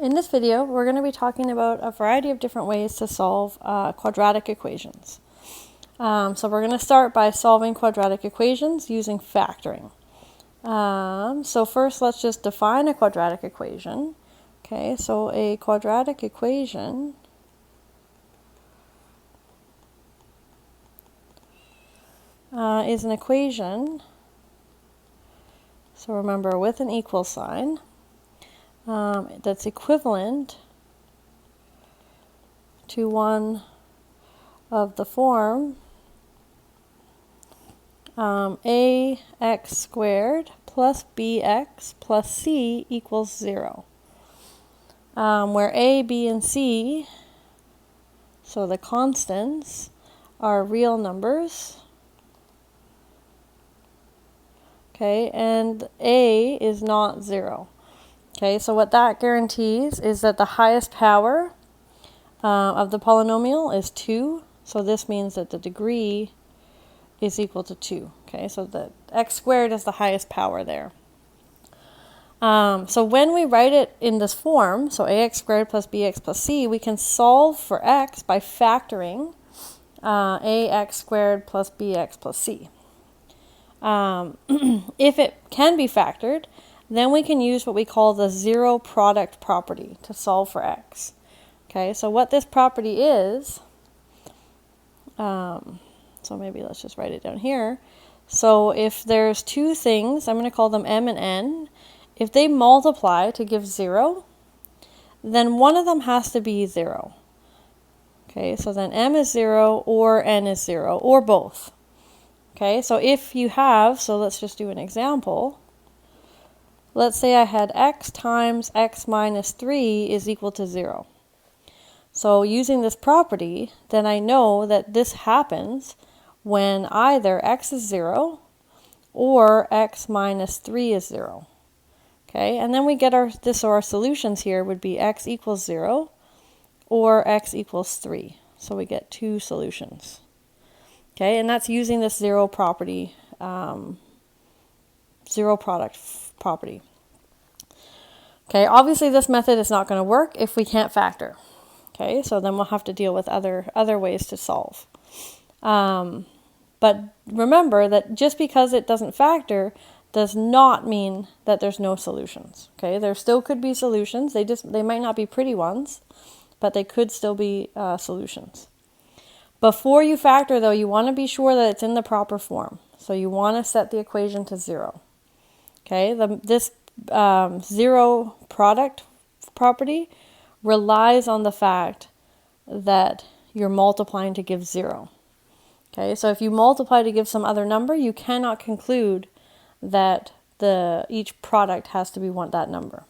In this video, we're going to be talking about a variety of different ways to solve quadratic equations. So we're going to start by solving quadratic equations using factoring. So first, let's just define a quadratic equation. Okay, so a quadratic equation is an equation, so remember, with an equal sign, that's equivalent to one of the form ax squared plus bx plus c equals 0, where a, b, and c, so the constants, are real numbers. Okay, and a is not 0. Okay, so what that guarantees is that the highest power of the polynomial is 2. So this means that the degree is equal to 2. Okay, so the x squared is the highest power there. So when we write it in this form, so ax squared plus bx plus c, we can solve for x by factoring ax squared plus bx plus c. If it can be factored, then we can use what we call the zero product property to solve for x. Okay, so what this property is, so maybe let's just write it down here. So if there's two things, I'm going to call them m and n, if they multiply to give 0, then one of them has to be 0. Okay, so then m is 0 or n is 0 or both. Okay, so if you have, so let's just do an example. Let's say I had x times x minus 3 is equal to 0. So using this property, then I know that this happens when either x is 0 or x minus 3 is 0. Okay, and then we get our solutions here would be x equals 0 or x equals 3. So we get two solutions. Okay, and that's using this zero property, zero product property. Okay, obviously this method is not going to work if we can't factor. Okay, so then we'll have to deal with other ways to solve. But remember that just because it doesn't factor does not mean that there's no solutions. Okay, there still could be solutions. They might not be pretty ones, but they could still be solutions. Before you factor, though, you want to be sure that it's in the proper form. So you want to set the equation to 0. Okay, this zero product property relies on the fact that you're multiplying to give 0. Okay, so if you multiply to give some other number, you cannot conclude that each product has to be that number.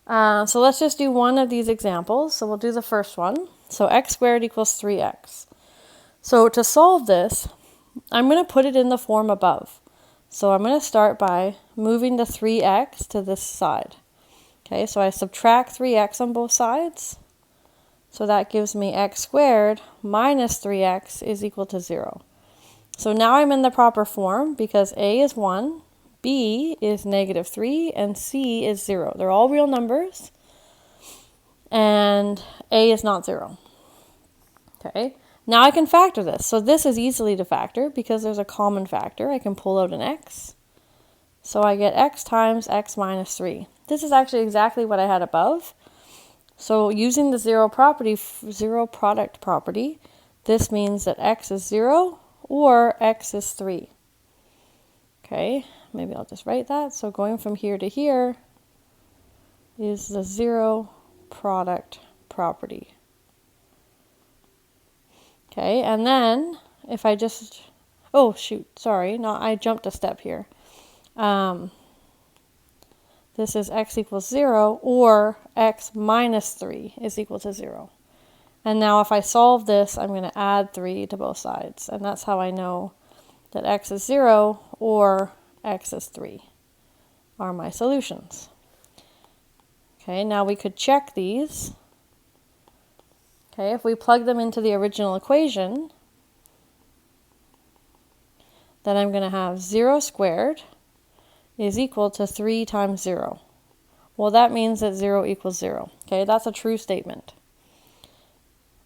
So let's just do one of these examples. So we'll do the first one. So x squared equals 3x. So to solve this, I'm going to put it in the form above. So I'm going to start by moving the 3x to this side. Okay, so I subtract 3x on both sides. So that gives me x squared minus 3x is equal to 0. So now I'm in the proper form because a is 1, b is negative 3, and c is 0. They're all real numbers. And a is not 0. Okay, now I can factor this. So this is easily to factor because there's a common factor. I can pull out an x. So I get x times x minus 3. This is actually exactly what I had above. So using the zero product property, this means that x is 0 or x is 3. Okay, maybe I'll just write that. So going from here to here is the zero product property. Okay, and then if I just, oh shoot, sorry, no, I jumped a step here. This is x equals 0 or x minus 3 is equal to 0. And now if I solve this, I'm going to add 3 to both sides. And that's how I know that x is 0 or x is 3 are my solutions. Okay, now we could check these. Okay, if we plug them into the original equation, then I'm going to have 0 squared is equal to 3 times 0, Well, that means that 0 equals 0. Okay, that's a true statement.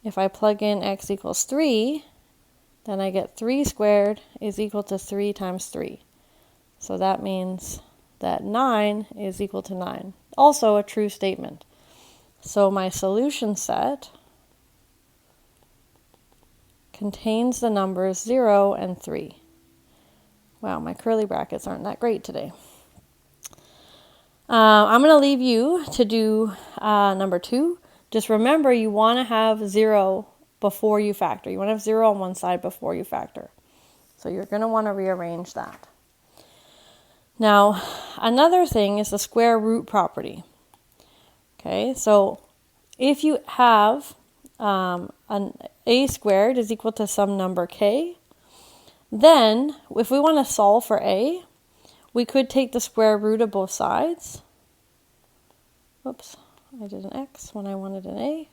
If I plug in x equals 3, then I get 3 squared is equal to 3 times 3. So that means that 9 is equal to 9. Also a true statement. So my solution set contains the numbers 0 and 3. Wow, my curly brackets aren't that great today. I'm going to leave you to do number 2. Just remember you want to have 0 before you factor. You want to have 0 on one side before you factor. So you're going to want to rearrange that. Now, another thing is the square root property. Okay, so if you have an a squared is equal to some number k, then if we want to solve for a, we could take the square root of both sides. Whoops, I did an x when I wanted an a.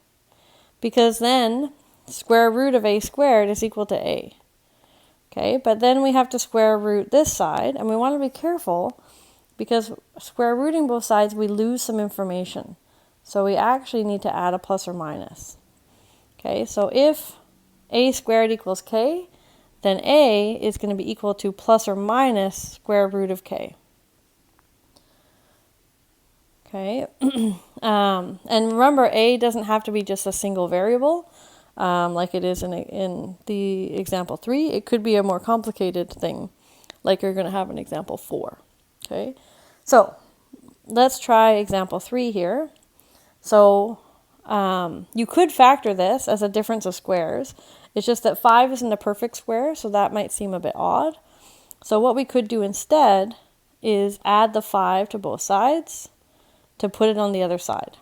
Because then square root of a squared is equal to a. Okay, but then we have to square root this side, and we want to be careful because square rooting both sides, we lose some information. So we actually need to add a plus or minus. Okay, so if a squared equals k, then a is going to be equal to plus or minus square root of k. Okay, and remember a doesn't have to be just a single variable like it is in the example 3. It could be a more complicated thing like you're going to have in example 4. Okay, so let's try example 3 here. So you could factor this as a difference of squares. It's just that 5 isn't a perfect square, so that might seem a bit odd. So what we could do instead is add the 5 to both sides to put it on the other side.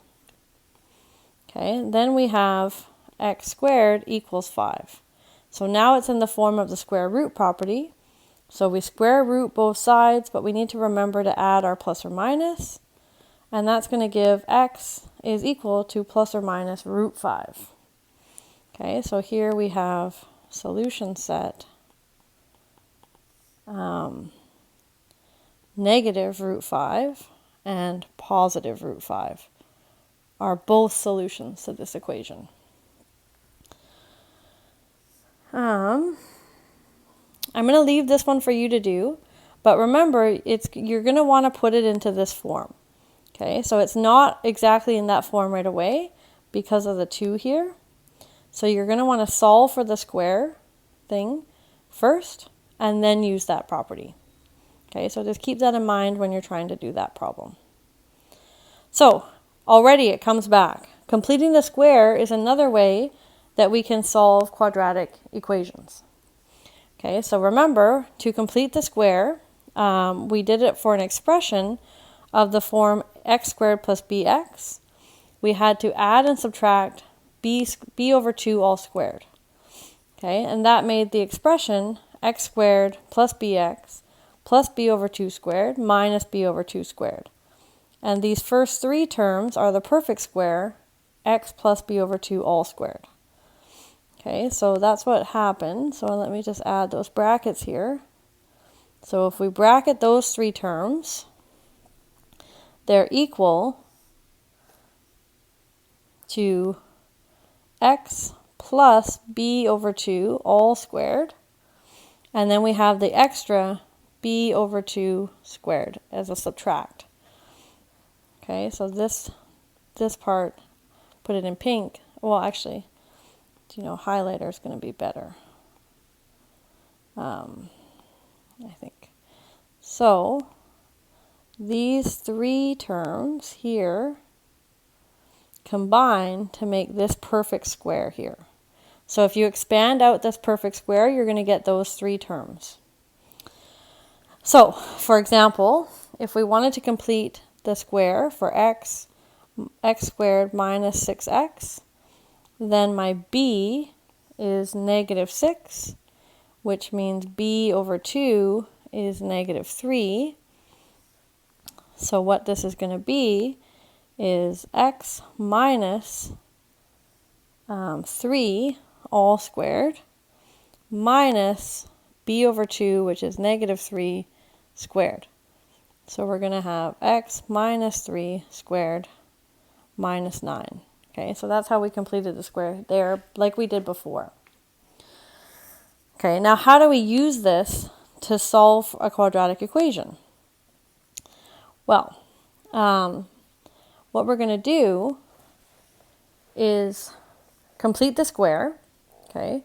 Okay, then we have x squared equals 5. So now it's in the form of the square root property. So we square root both sides, but we need to remember to add our plus or minus. And that's going to give x is equal to plus or minus root 5. Okay, so here we have solution set negative root 5 and positive root 5 are both solutions to this equation. I'm going to leave this one for you to do, but remember you're going to want to put it into this form. Okay, so it's not exactly in that form right away because of the 2 here. So you're going to want to solve for the square thing first and then use that property. Okay, so just keep that in mind when you're trying to do that problem. So already it comes back. Completing the square is another way that we can solve quadratic equations. Okay, so remember to complete the square, we did it for an expression of the form x squared plus bx. We had to add and subtract b over 2 all squared. Okay, and that made the expression x squared plus bx plus b over 2 squared minus b over 2 squared. And these first 3 terms are the perfect square, x plus b over 2 all squared. Okay, so that's what happened. So let me just add those brackets here. So if we bracket those 3 terms, they're equal to x plus b over 2 all squared. And then we have the extra b over 2 squared as a subtract. Okay, so this part, put it in pink. Well, actually, highlighter is going to be better. I think. So these 3 terms here combine to make this perfect square here. So if you expand out this perfect square, you're going to get those 3 terms. So, for example, if we wanted to complete the square for x squared minus 6x, then my b is negative 6, which means b over 2 is negative 3. So what this is going to be is x minus 3 all squared minus b over 2, which is negative 3 squared. So we're going to have x minus 3 squared minus 9. Okay, so that's how we completed the square there, like we did before. Okay, now how do we use this to solve a quadratic equation? Well, what we're going to do is complete the square. Okay,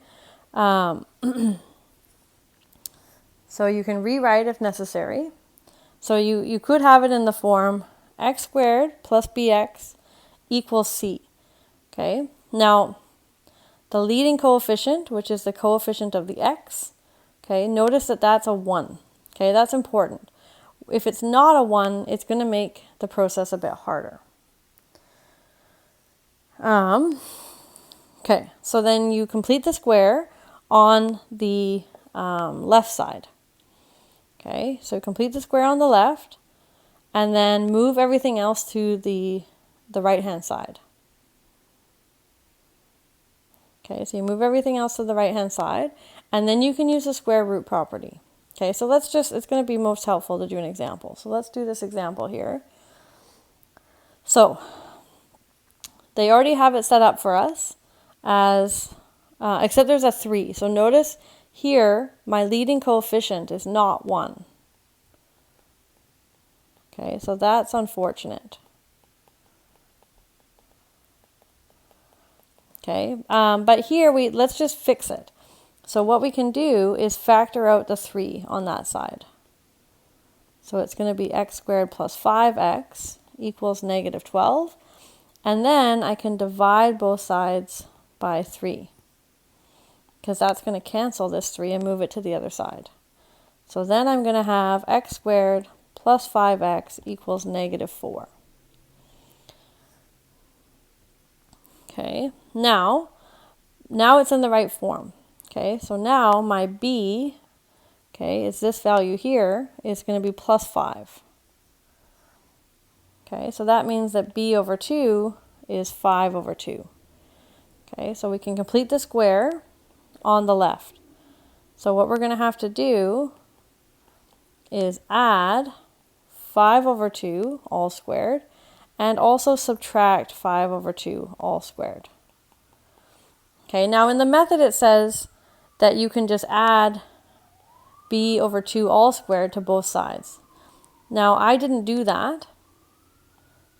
so you can rewrite if necessary. So you could have it in the form x squared plus bx equals c. Okay, now the leading coefficient, which is the coefficient of the x, okay, notice that that's a 1. Okay, that's important. If it's not a 1, it's going to make the process a bit harder. Okay, so then you complete the square on the left side. Okay, so complete the square on the left, and then move everything else to the right-hand side. Okay, so you move everything else to the right-hand side, and then you can use the square root property. Okay, so it's going to be most helpful to do an example. So let's do this example here. So they already have it set up for us as, except there's a 3. So notice here, my leading coefficient is not 1. Okay, so that's unfortunate. Okay, but here let's just fix it. So what we can do is factor out the 3 on that side. So it's going to be x squared plus 5x equals negative 12. And then I can divide both sides by 3, because that's going to cancel this 3 and move it to the other side. So then I'm going to have x squared plus 5x equals negative 4. Okay, now it's in the right form. Okay, so now my b, okay, is this value here, is going to be plus 5. Okay, so that means that b over 2 is 5 over 2. Okay, so we can complete the square on the left. So what we're going to have to do is add 5 over 2 all squared, and also subtract 5 over 2 all squared. Okay, now in the method it says that you can just add b over 2 all squared to both sides. Now I didn't do that.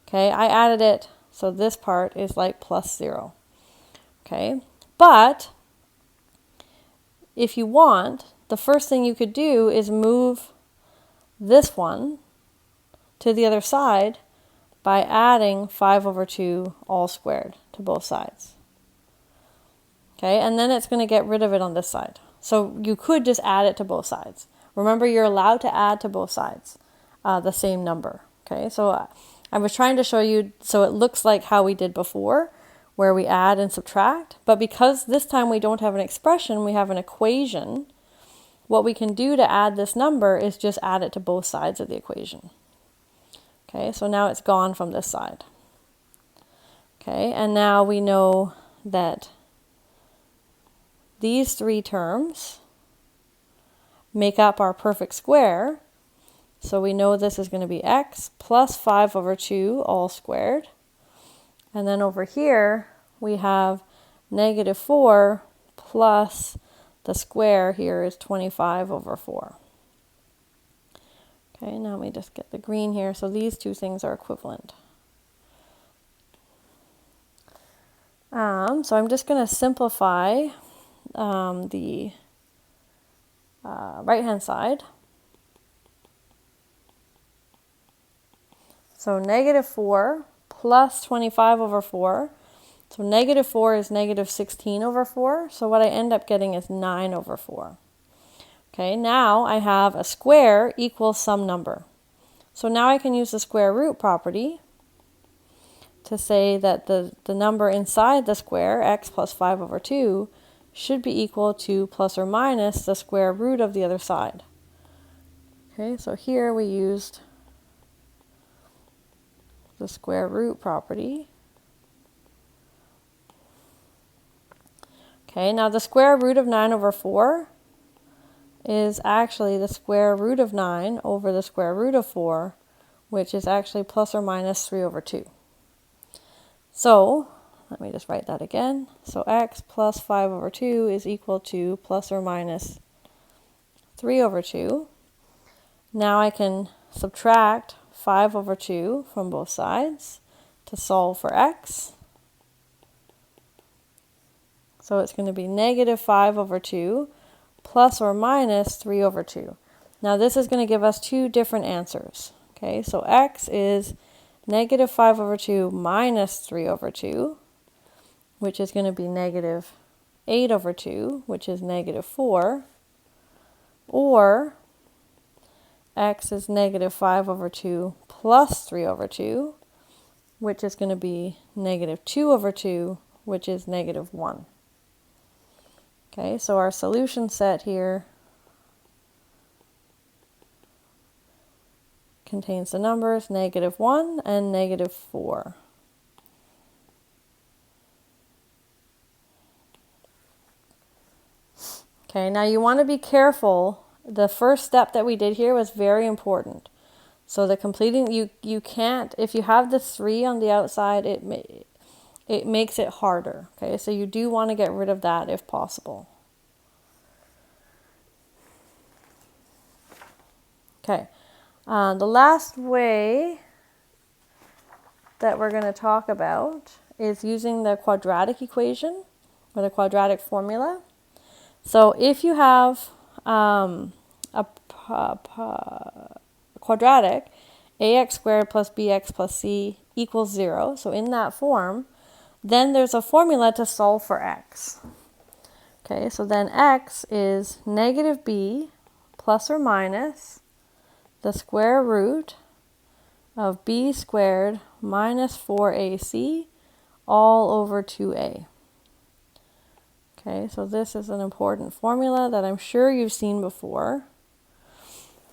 Okay, I added it, so this part is like plus 0. Okay, but if you want, the first thing you could do is move this one to the other side by adding 5 over 2 all squared to both sides. Okay, and then it's going to get rid of it on this side. So you could just add it to both sides. Remember, you're allowed to add to both sides the same number. Okay, so I was trying to show you so it looks like how we did before, where we add and subtract, but because this time we don't have an expression, we have an equation, what we can do to add this number is just add it to both sides of the equation. Okay, so now it's gone from this side. Okay, and now we know that these 3 terms make up our perfect square. So we know this is going to be x plus 5 over 2 all squared. And then over here we have negative 4 plus the square here is 25 over 4. Okay, now let me just get the green here. So these two things are equivalent. So I'm just going to simplify the right-hand side. So negative 4 plus 25 over 4. So negative 4 is negative 16 over 4. So what I end up getting is 9 over 4. Okay, now I have a square equals some number. So now I can use the square root property to say that the number inside the square, x plus 5 over 2, should be equal to plus or minus the square root of the other side. Okay, so here we used the square root property. Okay, now the square root of 9 over 4 is actually the square root of 9 over the square root of 4, which is actually plus or minus 3 over 2. So, let me just write that again. So x plus 5 over 2 is equal to plus or minus 3 over 2. Now I can subtract 5 over 2 from both sides to solve for x. So it's going to be negative 5 over 2 plus or minus 3 over 2. Now this is going to give us two different answers. Okay, so x is negative 5 over 2 minus 3 over 2, which is going to be negative 8 over 2, which is negative 4, or x is negative 5 over 2 plus 3 over 2, which is going to be negative 2 over 2, which is negative 1. Okay, so our solution set here contains the numbers negative 1 and negative 4. Okay, now you want to be careful. The first step that we did here was very important. So the completing, you can't, if you have the 3 on the outside, it makes it harder. Okay, so you do want to get rid of that if possible. Okay, the last way that we're going to talk about is using the quadratic equation or the quadratic formula. So if you have a quadratic, ax squared plus bx plus c equals 0, so in that form, then there's a formula to solve for x. Okay, so then x is negative b plus or minus the square root of b squared minus 4ac all over 2a. Okay, so this is an important formula that I'm sure you've seen before.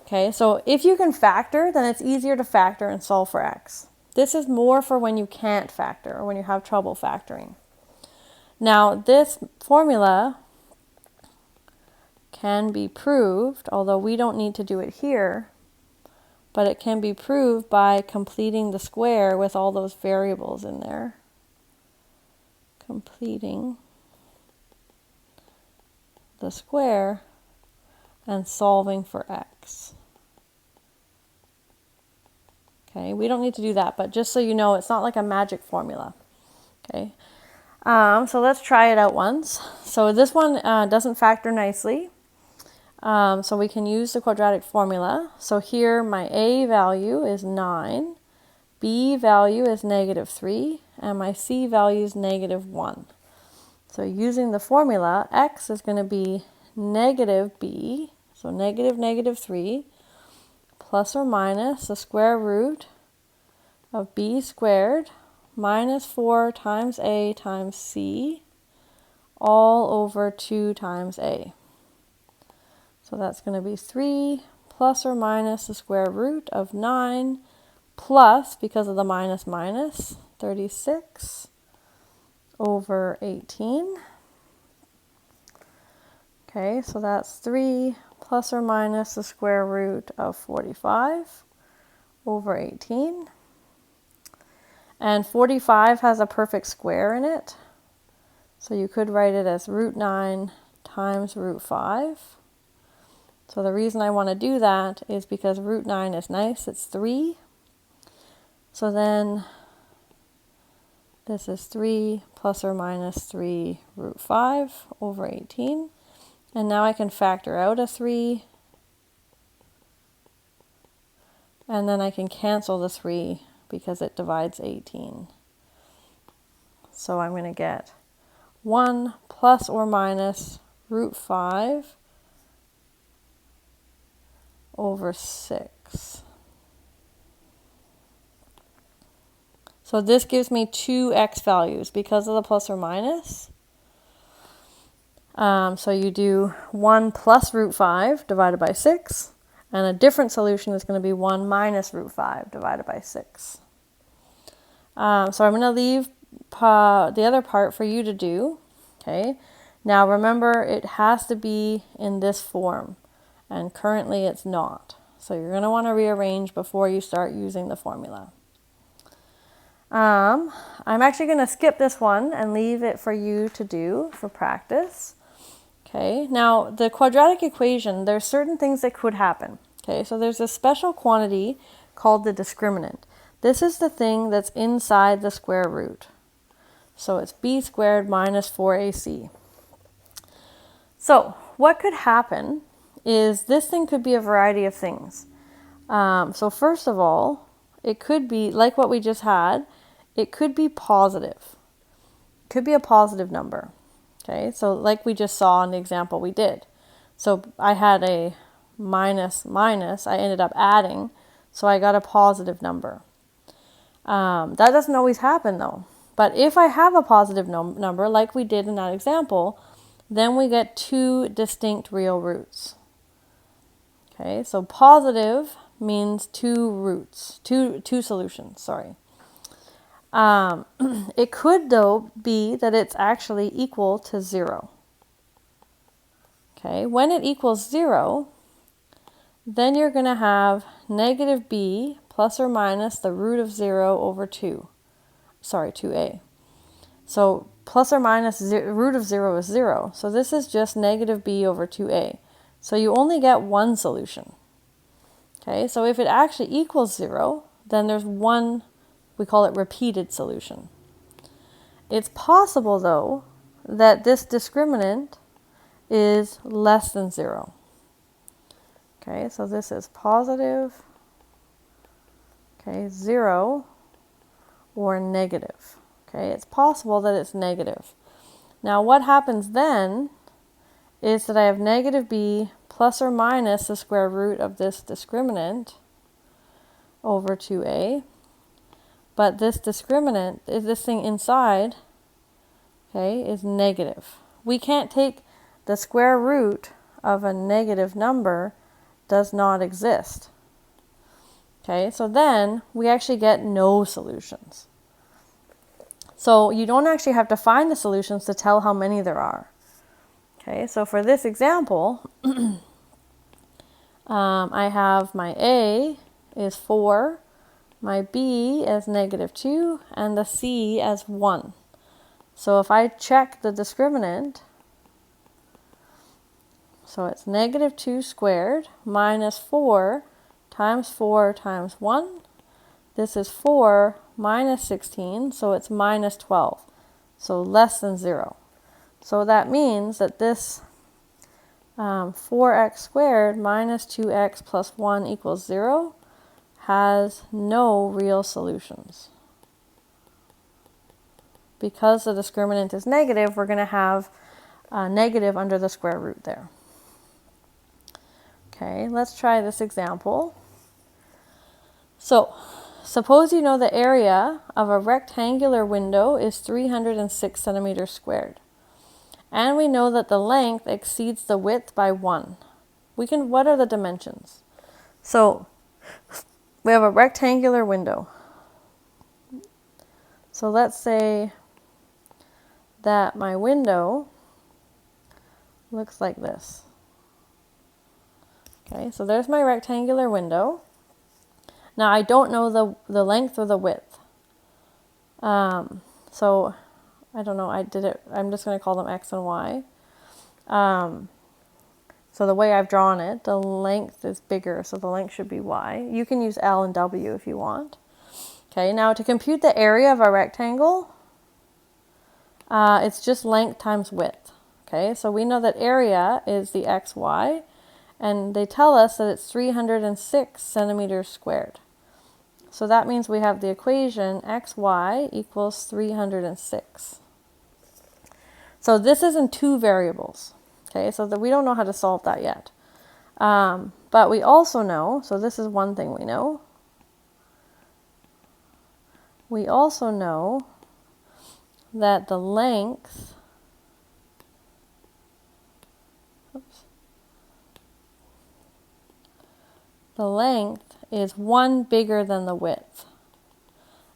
Okay, so if you can factor, then it's easier to factor and solve for x. This is more for when you can't factor or when you have trouble factoring. Now, this formula can be proved, although we don't need to do it here, but it can be proved by completing the square with all those variables in there. Completing the square and solving for x. Okay, we don't need to do that, but just so you know, it's not like a magic formula. Okay, so let's try it out once. So this one doesn't factor nicely. So we can use the quadratic formula. So here my a value is 9, b value is negative 3, and my c value is negative 1. So using the formula, x is going to be negative b, so negative 3, plus or minus the square root of b squared minus 4 times a times c, all over 2 times a. So that's going to be 3 plus or minus the square root of 9 plus, because of the minus minus, 36 over 18. Okay, so that's 3 plus or minus the square root of 45 over 18. And 45 has a perfect square in it. So you could write it as root 9 times root 5. So the reason I want to do that is because root 9 is nice, it's 3. So then this is 3 plus or minus 3 root 5 over 18. And now I can factor out a 3. And then I can cancel the 3 because it divides 18. So I'm going to get 1 plus or minus root 5 over 6. So this gives me two x values because of the plus or minus. So you do 1 plus root 5 divided by 6, and a different solution is going to be 1 minus root 5 divided by 6. So I'm going to leave the other part for you to do. Okay. Now remember, it has to be in this form. and currently it's not. So you're going to want to rearrange before you start using the formula. I'm actually going to skip this one and leave it for you to do for practice. Okay, now the quadratic equation, there's certain things that could happen. Okay, so there's a special quantity called the discriminant. This is the thing that's inside the square root. So it's b squared minus 4ac. So what could happen is this thing could be a variety of things. So first of all, it could be, like what we just had, it could be positive. It could be a positive number. Okay, so like we just saw in the example we did. So I had a minus, I ended up adding, so I got a positive number. That doesn't always happen though. But if I have a positive number, like we did in that example, then we get two distinct real roots. Okay, so positive means two roots, two solutions, sorry. It could, though, be that it's actually equal to 0. Okay, when it equals 0, then you're going to have negative b plus or minus the root of 0 over 2a. So plus or minus root of 0 is 0. So this is just negative b over 2a. So you only get one solution. Okay, so if it actually equals 0, then there's one, we call it repeated solution. It's possible, though, that this discriminant is less than 0. Okay, so this is positive, 0, or negative. Okay, it's possible that it's negative. Now what happens then is that I have negative b plus or minus the square root of this discriminant over 2a. But this discriminant, this thing inside, is negative. We can't take the square root of a negative number, does not exist. Okay, so then we actually get no solutions. So you don't actually have to find the solutions to tell how many there are. Okay, so for this example, I have my A is 4, my B as negative 2, and the C as 1. So if I check the discriminant, so it's negative 2 squared minus 4 times 1. This is 4 minus 16, so it's minus 12, so less than 0. So that means that this 4x squared minus 2x plus 1 equals 0 has no real solutions. Because the discriminant is negative, we're going to have a negative under the square root there. Okay, let's try this example. So, suppose you know the area of a rectangular window is 306 centimeters squared. And we know that the length exceeds the width by 1. What are the dimensions? So, we have a rectangular window. So let's say that my window looks like this. Okay, so there's my rectangular window. Now I don't know the length or the width. So I don't know, I'm just going to call them X and Y. So the way I've drawn it, the length is bigger, so the length should be Y. You can use L and W if you want. Okay, now to compute the area of a rectangle, it's just length times width. Okay, so we know that area is the XY, and they tell us that it's 306 centimeters squared. So that means we have the equation xy equals 306. So this is in two variables. Okay, so that we don't know how to solve that yet. But we also know, so this is one thing we know. We also know that the length, is 1 bigger than the width.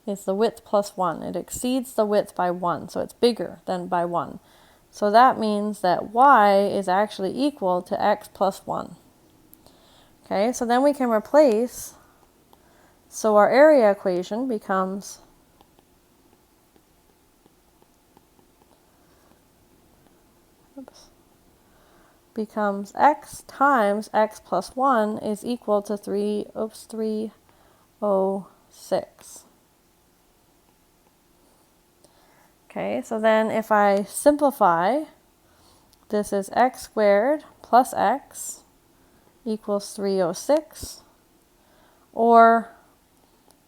It's the width plus 1. It exceeds the width by 1, so it's bigger than by 1. So that means that y is actually equal to x plus 1. Okay, so then we can replace, so our area equation becomes x times x plus 1 is equal to 306. Okay, so then if I simplify, this is x squared plus x equals 306, or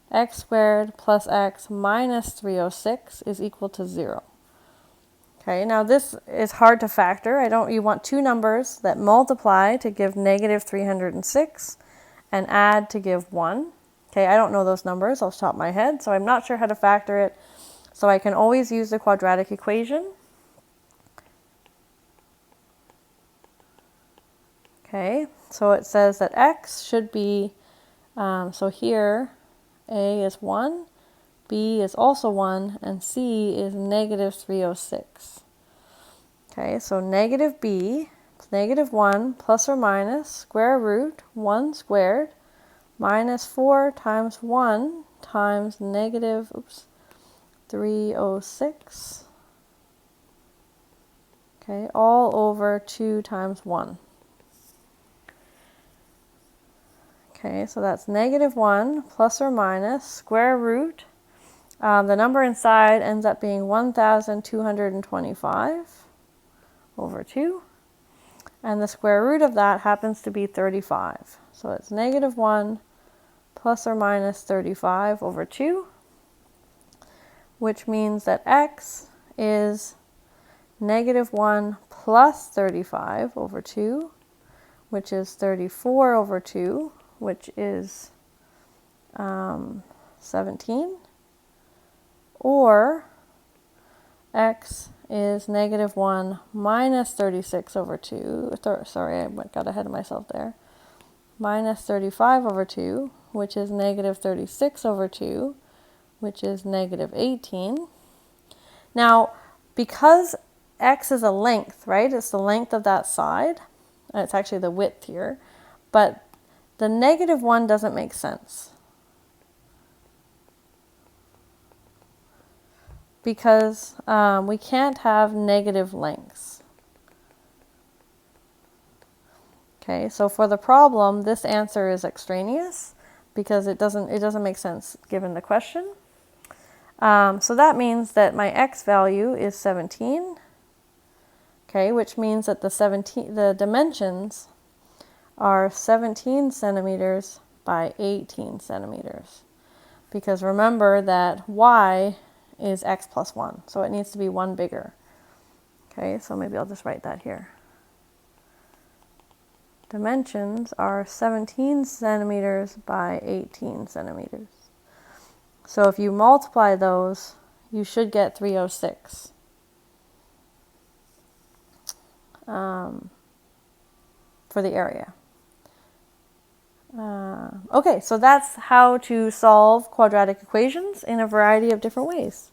x squared plus x minus 306 is equal to 0. Okay, now this is hard to factor. You want two numbers that multiply to give negative 306 and add to give 1. Okay, I don't know those numbers off the top of my head, so I'm not sure how to factor it. So I can always use the quadratic equation. Okay, so it says that x should be, so here a is 1, b is also 1, and c is negative 306. Okay, so negative b, negative 1 plus or minus square root 1 squared minus 4 times 1 times negative 306. Okay, all over 2 times 1. Okay, so that's negative 1 plus or minus square root. The number inside ends up being 1,225 over 2. And the square root of that happens to be 35. So it's negative 1 plus or minus 35 over 2, which means that x is negative 1 plus 35 over 2, which is 34 over 2, which is 17, or x is negative 1 minus 36 over 2, sorry, I got ahead of myself there, minus 35 over 2, which is negative 36 over 2, which is negative 18. Now, because x is a length, right, it's the length of that side, it's actually the width here, but the negative 1 doesn't make sense, because we can't have negative lengths. Okay, so for the problem, this answer is extraneous because it doesn't make sense given the question. So that means that my x value is 17. Okay, which means that the dimensions are 17 centimeters by 18 centimeters. Because remember that y is x plus 1, so it needs to be 1 bigger. Okay, so maybe I'll just write that here. Dimensions are 17 centimeters by 18 centimeters. So if you multiply those, you should get 306. For the area. Okay, so that's how to solve quadratic equations in a variety of different ways.